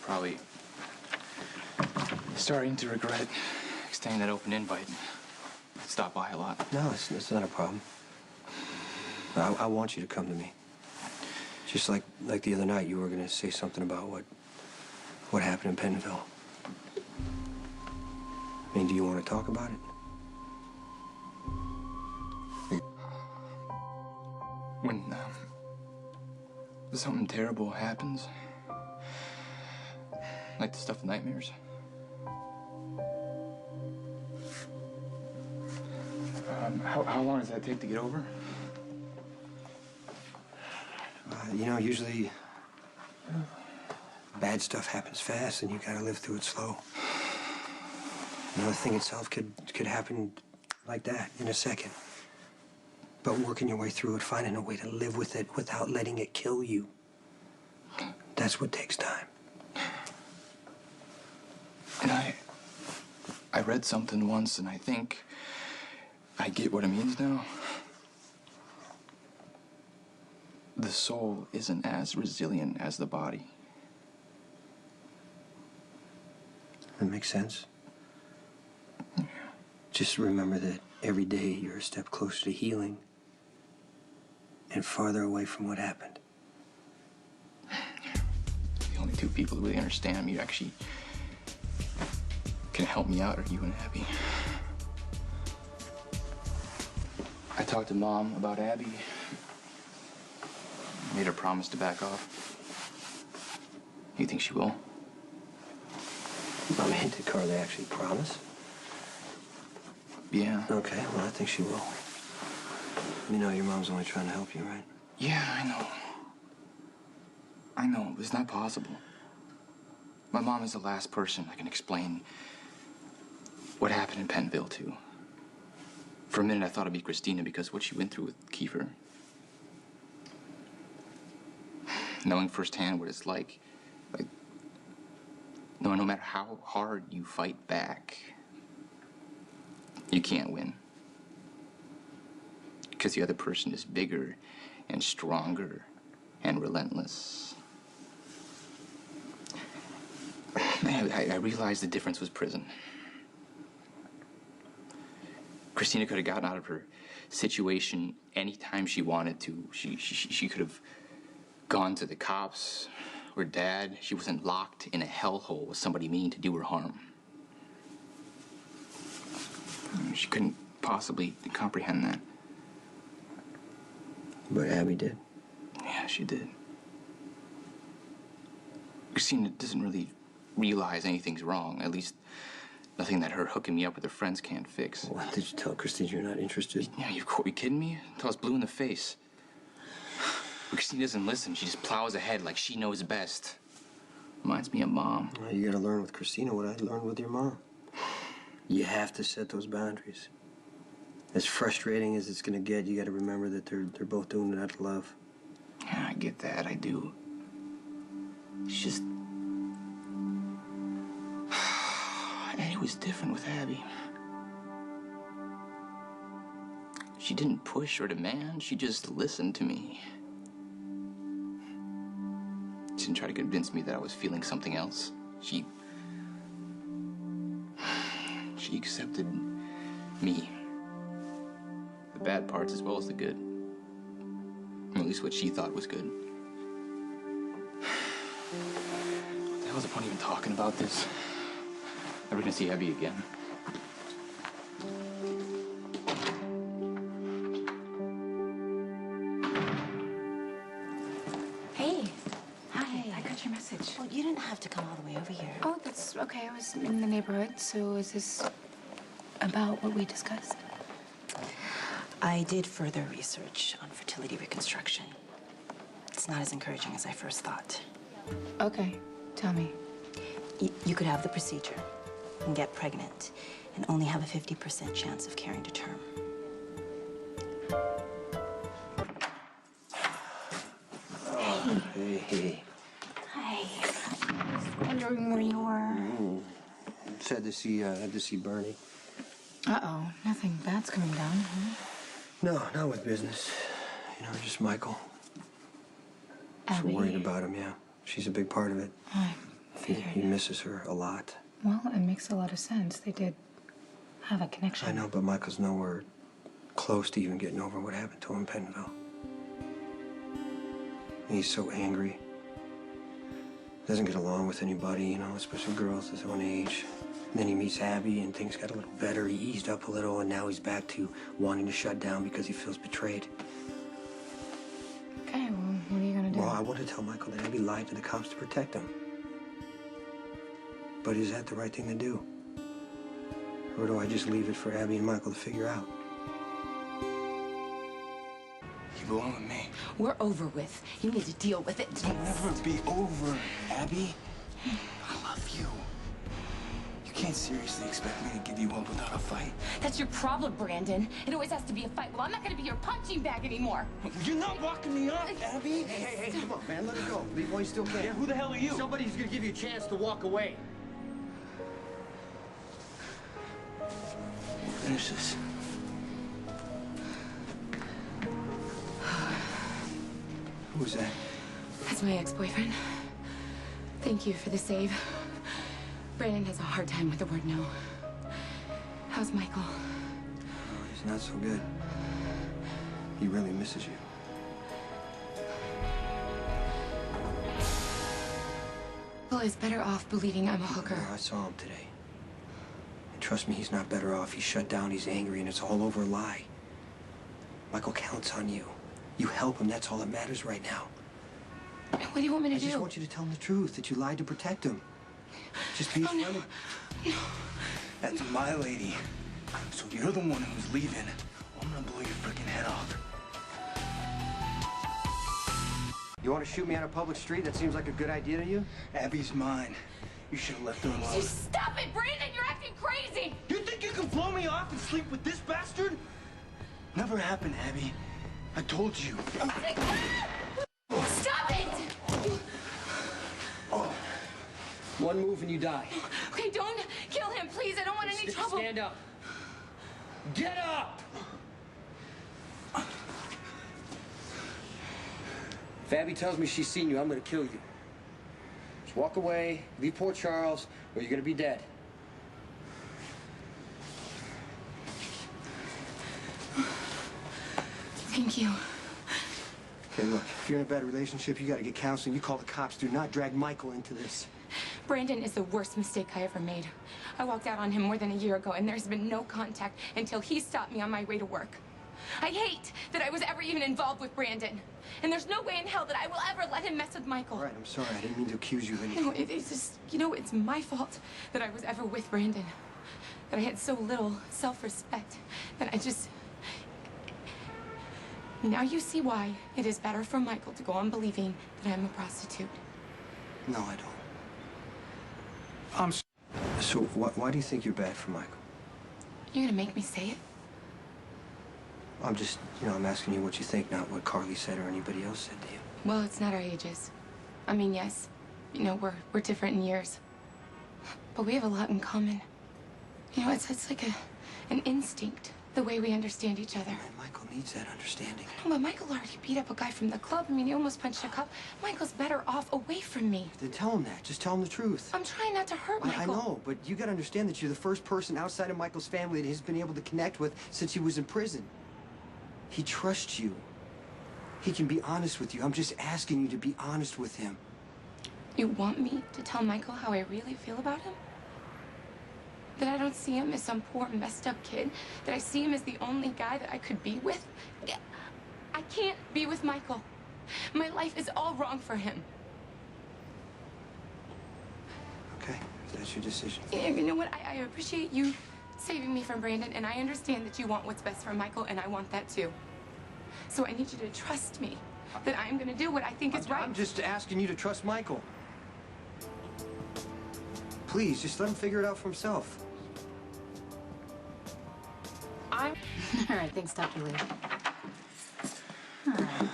Probably starting to regret extending that open invite. I'd stop by a lot. No, it's not a problem. I want you to come to me. Just like the other night, you were going to say something about what happened in Pentonville. I mean, do you want to talk about it? When something terrible happens, like the stuff in nightmares, how long does that take to get over? You know, usually bad stuff happens fast and you gotta live through it slow. You know, the thing itself could happen like that in a second. But working your way through it, finding a way to live with it without letting it kill you, that's what takes time. And I read something once and I think I get what it means now. The soul isn't as resilient as the body. That makes sense. Yeah. Just remember that every day you're a step closer to healing and farther away from what happened. The only two people who really understand me actually can help me out are you and Abby. I talked to Mom about Abby. Made her promise to back off. You think she will? I mean, did Carly actually promise? Yeah. Okay, well, I think she will. You know, your mom's only trying to help you, right? Yeah, I know. I know, but it's not possible. My mom is the last person I can explain what happened in Pentonville to. For a minute, I thought it'd be Christina because of what she went through with Kiefer. Knowing firsthand what it's like knowing no matter how hard you fight back, you can't win. Because the other person is bigger and stronger and relentless. I realized the difference was prison. Christina could have gotten out of her situation anytime she wanted to. She could have gone to the cops or Dad. She wasn't locked in a hellhole with somebody meaning to do her harm. She couldn't possibly comprehend that. But Abby did. Yeah, she did. Christina doesn't really realize anything's wrong. At least nothing that her hooking me up with her friends can't fix. Well, did you tell Christine you're not interested? Yeah, you kidding me? Until I was blue in the face. But Christine doesn't listen. She just plows ahead like she knows best. Reminds me of Mom. Well, you gotta learn with Christina what I learned with your mom. You have to set those boundaries. As frustrating as it's gonna get, you gotta remember that they're both doing it out of love. Yeah, I get that. I do. It's just... And it was different with Abby. She didn't push or demand. She just listened to me. She didn't try to convince me that I was feeling something else. She accepted me. The bad parts as well as the good. Or at least what she thought was good. What the hell's the point of even talking about this? Never gonna see Abby again. Hey. Hi. I got your message. Well, you didn't have to come all the way over here. Oh, that's okay. I was in the neighborhood. So is this about what we discussed? I did further research on fertility reconstruction. It's not as encouraging as I first thought. Okay. Tell me. You could have the procedure and get pregnant and only have a 50% chance of carrying to term. Hey. Hi. I was wondering where you were. Sad to see Bernie. Uh-oh. Nothing bad's coming down, huh? No, not with business. You know, just Michael. Just Abby. worried about him, yeah. She's a big part of it. I'm figured. He misses her a lot. Well, it makes a lot of sense. They did have a connection. I know, but Michael's nowhere close to even getting over what happened to him in Penville. He's so angry. Doesn't get along with anybody, you know, especially girls his own age. And then he meets Abby and things got a little better. He eased up a little and now he's back to wanting to shut down because he feels betrayed. Okay, well, what are you gonna do? Well, I want to tell Michael that Abby lied to the cops to protect him. But is that the right thing to do? Or do I just leave it for Abby and Michael to figure out? You belong with me. We're over with. You need to deal with it. It'll never be over, Abby. I love you. You can't seriously expect me to give you up without a fight. That's your problem, Brandon. It always has to be a fight. Well, I'm not gonna be your punching bag anymore. You're not walking me off, Abby. Hey, come on, man, let it go. Leave while you still can. Yeah, who the hell are you? Somebody's gonna give you a chance to walk away. Finish this. Who was that? That's my ex-boyfriend. Thank you for the save. Brandon has a hard time with the word no. How's Michael? Oh, he's not so good. He really misses you. Michael is better off believing I'm a hooker. Oh, I saw him today. And trust me, he's not better off. He's shut down, he's angry, and it's all over a lie. Michael counts on you. You help him, that's all that matters right now. What do you want me to do? I just want you to tell him the truth, that you lied to protect him. Just be no. funny. That's my lady. So you're the one who's leaving. I'm gonna blow your freaking head off. You want to shoot me on a public street? That seems like a good idea to you? Abby's mine. You should have left her alone. Just stop it, Brandon! You're acting crazy! You think you can blow me off and sleep with this bastard? Never happened, Abby. I told you. Stop it! One move and you die. Okay, don't kill him, please. I don't want any trouble. Stand up. Get up! If Abby tells me she's seen you, I'm gonna kill you. Just walk away, leave Port Charles, or you're gonna be dead. Thank you. Okay, look, if you're in a bad relationship, you gotta get counseling. You call the cops. Do not drag Michael into this. Brandon is the worst mistake I ever made. I walked out on him more than a year ago, and there's been no contact until he stopped me on my way to work. I hate that I was ever even involved with Brandon. And there's no way in hell that I will ever let him mess with Michael. All right, I'm sorry. I didn't mean to accuse you of anything. No, it's just, you know, it's my fault that I was ever with Brandon. That I had so little self-respect. That I just... Now you see why it is better for Michael to go on believing that I'm a prostitute. No, I don't. So why do you think you're bad for Michael? You're gonna make me say it? I'm just, I'm asking you what you think, not what Carly said or anybody else said to you. Well, it's not our ages. I mean, yes, we're different in years. But we have a lot in common. It's like an instinct, the way we understand each other. Man, Michael needs that understanding. No, but Michael already beat up a guy from the club. I mean, he almost punched a cop. Michael's better off away from me. Then tell him that. Just tell him the truth. I'm trying not to hurt Michael. I know, but you gotta understand that you're the first person outside of Michael's family that he's been able to connect with since he was in prison. He trusts you. He can be honest with you. I'm just asking you to be honest with him. You want me to tell Michael how I really feel about him? That I don't see him as some poor, messed up kid? That I see him as the only guy that I could be with? I can't be with Michael. My life is all wrong for him. Okay, if that's your decision. And you know what? I appreciate you saving me from Brandon, and I understand that you want what's best for Michael, and I want that too. So I need you to trust me that I'm gonna do what I think is right. I'm just asking you to trust Michael. Please, just let him figure it out for himself. I'm... All right, thanks, Dr. Lee. All right.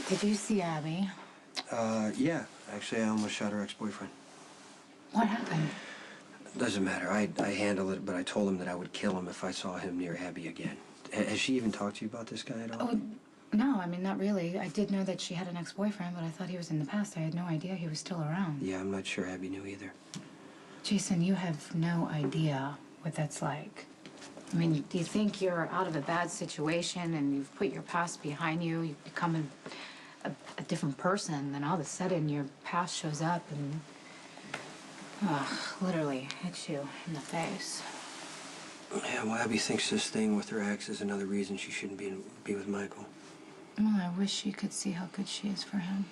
Did you see Abby? Yeah. Actually, I almost shot her ex-boyfriend. What happened? Doesn't matter. I handled it, but I told him that I would kill him if I saw him near Abby again. Has she even talked to you about this guy at all? Oh, No, I mean, not really. I did know that she had an ex-boyfriend, but I thought he was in the past. I had no idea he was still around. Yeah, I'm not sure Abby knew either. Jason, you have no idea what that's like. I mean, do you think you're out of a bad situation and you've put your past behind you, you've become a different person, then all of a sudden your past shows up and literally hits you in the face. Yeah, well, Abby thinks this thing with her ex is another reason she shouldn't be with Michael. Well, I wish you could see how good she is for him.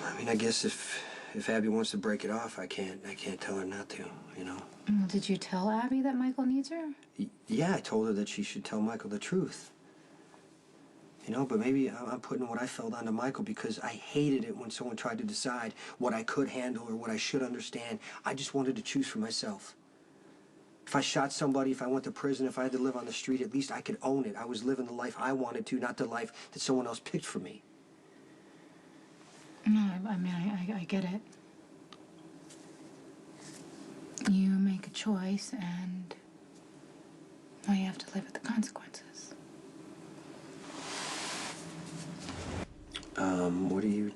I mean, I guess if Abby wants to break it off, I can't tell her not to, you know? Well, did you tell Abby that Michael needs her? Yeah, I told her that she should tell Michael the truth. You know, but maybe I'm putting what I felt onto Michael because I hated it when someone tried to decide what I could handle or what I should understand. I just wanted to choose for myself. If I shot somebody, if I went to prison, if I had to live on the street, at least I could own it. I was living the life I wanted to, not the life that someone else picked for me. No, I mean, I get it. You make a choice, and now you have to live with the consequences. What are you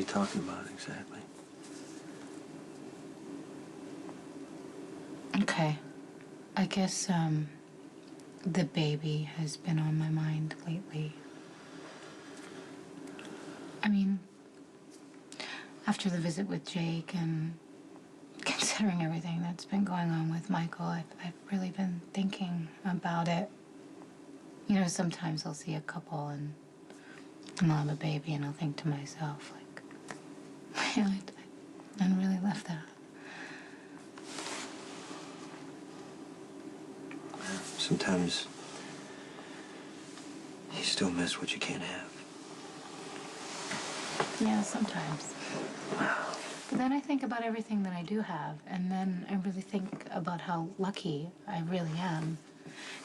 talking about exactly? Okay. I guess, the baby has been on my mind lately. I mean, after the visit with Jake and considering everything that's been going on with Michael, I've really been thinking about it. You know, sometimes I'll see a couple and they'll have a baby and I'll think to myself, like, yeah, I really left that. Sometimes you still miss what you can't have. Yeah, sometimes. But then I think about everything that I do have, and then I really think about how lucky I really am.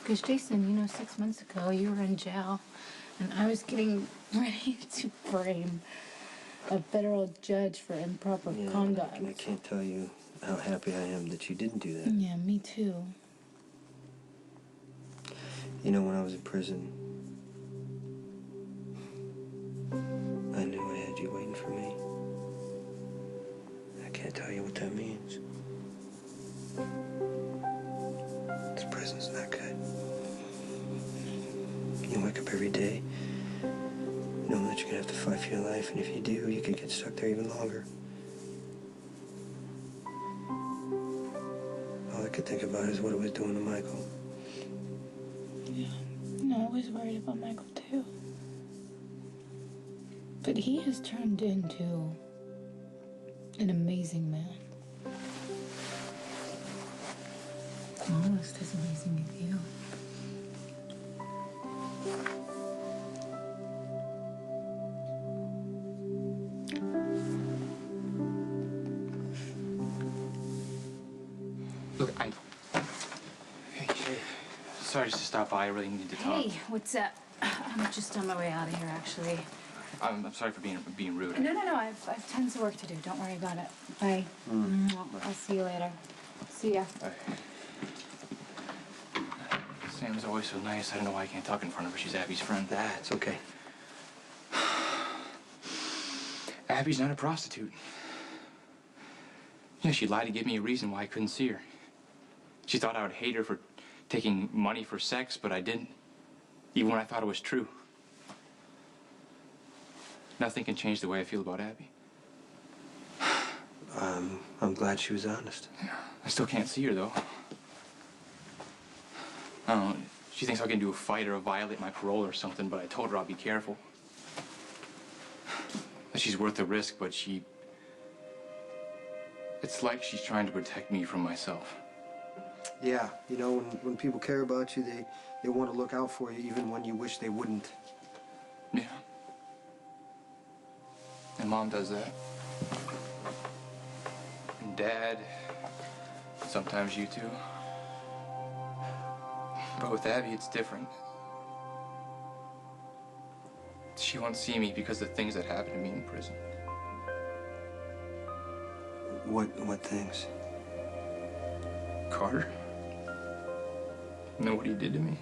Because, Jason, you know, 6 months ago, you were in jail, and I was getting ready to frame a federal judge for improper conduct. I can't tell you how happy I am that you didn't do that. Yeah, me too. You know, when I was in prison, I knew I had you waiting for me. I can't tell you what that means. This prison's not good. You wake up every day knowing that you're gonna have to fight for your life, and if you do, you could get stuck there even longer. All I could think about is what it was doing to Michael. Yeah, no, I was worried about Michael too. But he has turned into an amazing man. Almost as amazing as you. Look, Hey, sorry just to stop by. I really needed to talk. Hey, what's up? I'm just on my way out of here, actually. I'm sorry for being rude. No, I've tons of work to do. Don't worry about it. Bye. I'll see you later. See ya. Bye. Sam's always so nice. I don't know why I can't talk in front of her. She's Abby's friend. That's okay. Abby's not a prostitute. Yeah, she lied to give me a reason why I couldn't see her. She thought I would hate her for taking money for sex, but I didn't. Even when I thought it was true. Nothing can change the way I feel about Abby. I'm glad she was honest. Yeah, I still can't see her, though. I don't know. She thinks I can do a fight or violate my parole or something, but I told her I'll be careful. That she's worth the risk, but it's like she's trying to protect me from myself. Yeah, you know, when people care about you, they want to look out for you even when you wish they wouldn't. Yeah. And Mom does that. And Dad. Sometimes you too. But with Abby, it's different. She won't see me because of the things that happened to me in prison. What things? Carter? Know what he did to me?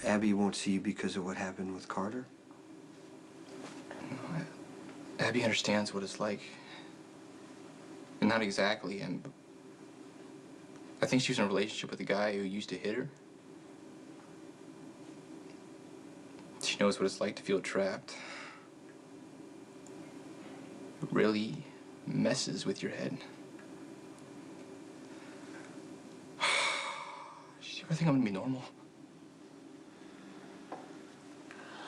Abby won't see you because of what happened with Carter? Abby understands what it's like. And not exactly, and I think she was in a relationship with a guy who used to hit her. She knows what it's like to feel trapped. It really messes with your head. You ever think I'm gonna be normal?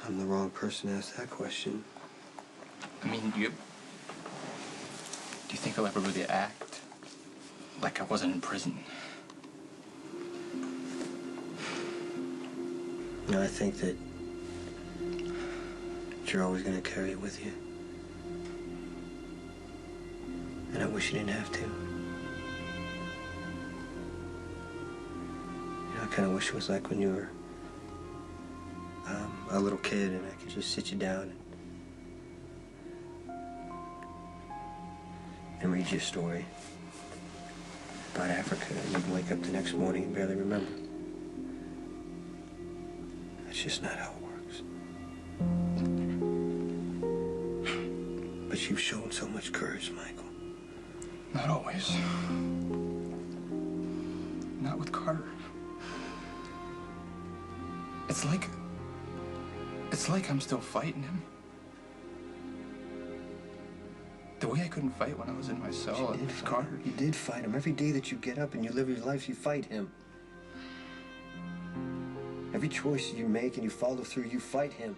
I'm the wrong person to ask that question. I mean, do you think I'll ever really act like I wasn't in prison? No, I think that you're always going to carry it with you. And I wish you didn't have to. You know, I kind of wish it was like when you were a little kid and I could just sit you down and read you a story about Africa, and you'd wake up the next morning and barely remember. That's just not how it works. But you've shown so much courage, Michael. Not always. Not with Carter. It's like I'm still fighting him. The way I couldn't fight when I was in my cell with Carter. You did fight him. Every day that you get up and you live your life, you fight him. Every choice you make and you follow through, you fight him.